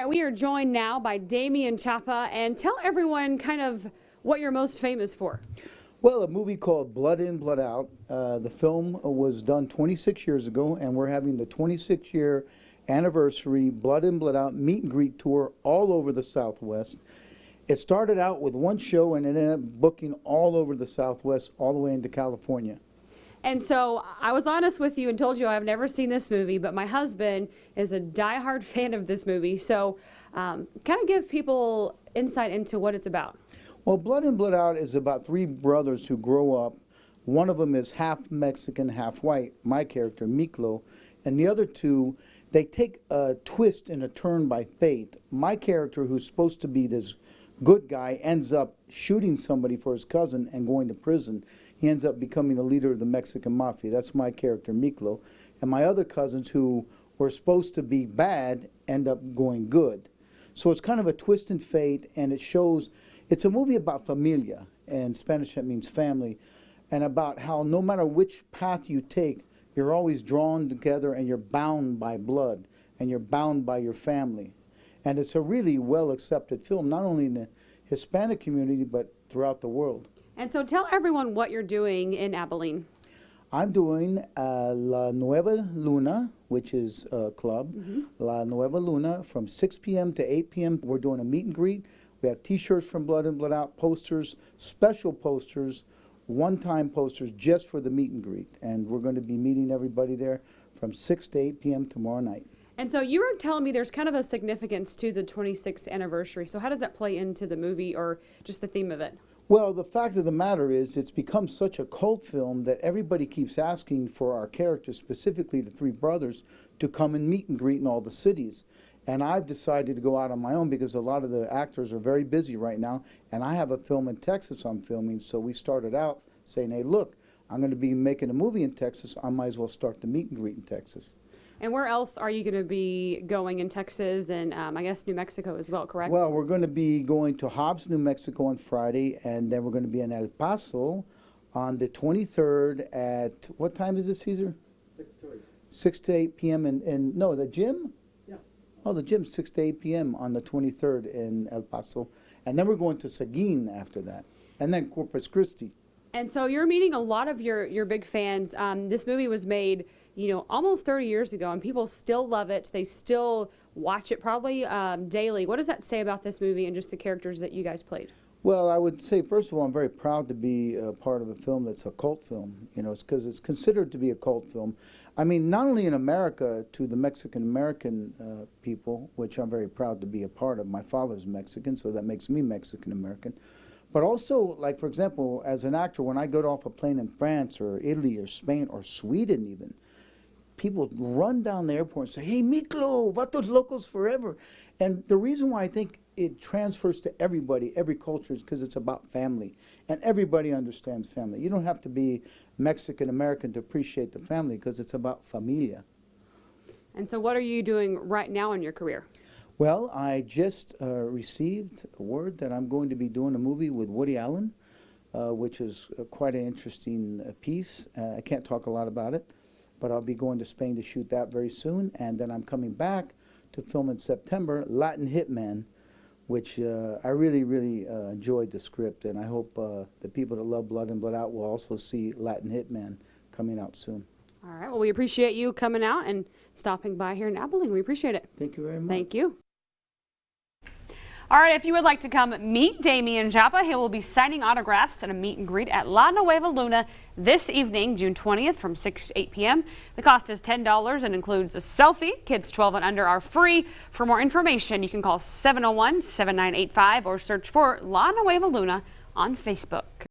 right, we are joined now by Damian Chapa, and tell everyone kind of what you're most famous for. Well, a movie called Blood In, Blood Out. The film was done 26 years ago, and we're having the 26-year anniversary Blood In, Blood Out meet and greet tour all over the Southwest. It started out with one show, and it ended up booking all over the Southwest, all the way into California. And so I was honest with you and told you I've never seen this movie, but my husband is a diehard fan of this movie. So kind of give people insight into what it's about. Well, Blood In, Blood Out is about three brothers who grow up. One of them is half Mexican, half white, my character, Miklo. And the other two, they take a twist and a turn by fate. My character, who's supposed to be this good guy, ends up shooting somebody for his cousin and going to prison. He ends up becoming the leader of the Mexican mafia. That's my character, Miklo. And my other cousins, who were supposed to be bad, end up going good. So it's kind of a twist in fate, and it shows, it's a movie about familia. In Spanish, that means family. And about how no matter which path you take, you're always drawn together and you're bound by blood and you're bound by your family. And it's a really well-accepted film, not only in the Hispanic community, but throughout the world. And so tell everyone what you're doing in Abilene. I'm doing La Nueva Luna, which is a club. La Nueva Luna from 6 p.m. to 8 p.m. We're doing a meet and greet. We have T-shirts from Blood In, Blood Out, posters, special posters, one-time posters just for the meet and greet. And we're going to be meeting everybody there from 6 to 8 p.m. tomorrow night. And so you were telling me there's kind of a significance to the 26th anniversary. So how does that play into the movie or just the theme of it? Well, the fact of the matter is it's become such a cult film that everybody keeps asking for our characters, specifically the three brothers, to come and meet and greet in all the cities. And I've decided to go out on my own because a lot of the actors are very busy right now. And I have a film in Texas I'm filming, so we started out saying, hey, look, I'm going to be making a movie in Texas. I might as well start the meet and greet in Texas. And where else are you going to be going in Texas and I guess New Mexico as well, correct? Well, we're going to be going to Hobbs, New Mexico on Friday, and then we're going to be in El Paso on the 23rd at, what time is it, Caesar? 6 to 8. 6 to 8 p.m. And no, the gym? Yeah. Oh, the gym, 6 to 8 p.m. on the 23rd in El Paso. And then we're going to Seguin after that, and then Corpus Christi. And so you're meeting a lot of your big fans. This movie was made, you know, almost 30 years ago, and people still love it. They still watch it probably daily. What does that say about this movie and just the characters that you guys played? Well, I would say, first of all, I'm very proud to be a part of a film that's a cult film. You know, it's because it's considered to be a cult film. I mean, not only in America to the Mexican-American people, which I'm very proud to be a part of. My father's Mexican, so that makes me Mexican-American. But also, like, for example, as an actor, when I got off a plane in France or Italy or Spain or Sweden even, people run down the airport and say, hey, Miklo, vatos locos forever. And the reason why I think it transfers to everybody, every culture, is because it's about family. And everybody understands family. You don't have to be Mexican-American to appreciate the family because it's about familia. And so what are you doing right now in your career? Well, I just received a word that I'm going to be doing a movie with Woody Allen, which is quite an interesting piece. I can't talk a lot about it, but I'll be going to Spain to shoot that very soon. And then I'm coming back to film in September, Latin Hitman, which I really, really enjoyed the script. And I hope the people that love Blood In, Blood Out will also see Latin Hitman coming out soon. All right. Well, we appreciate you coming out and stopping by here in Abilene. We appreciate it. Thank you very much. Thank you. All right, if you would like to come meet Damian Chapa, he will be signing autographs at a meet and greet at La Nueva Luna this evening, June 20th from 6 to 8 p.m. The cost is $10 and includes a selfie. Kids 12 and under are free. For more information, you can call 701-7985 or search for La Nueva Luna on Facebook.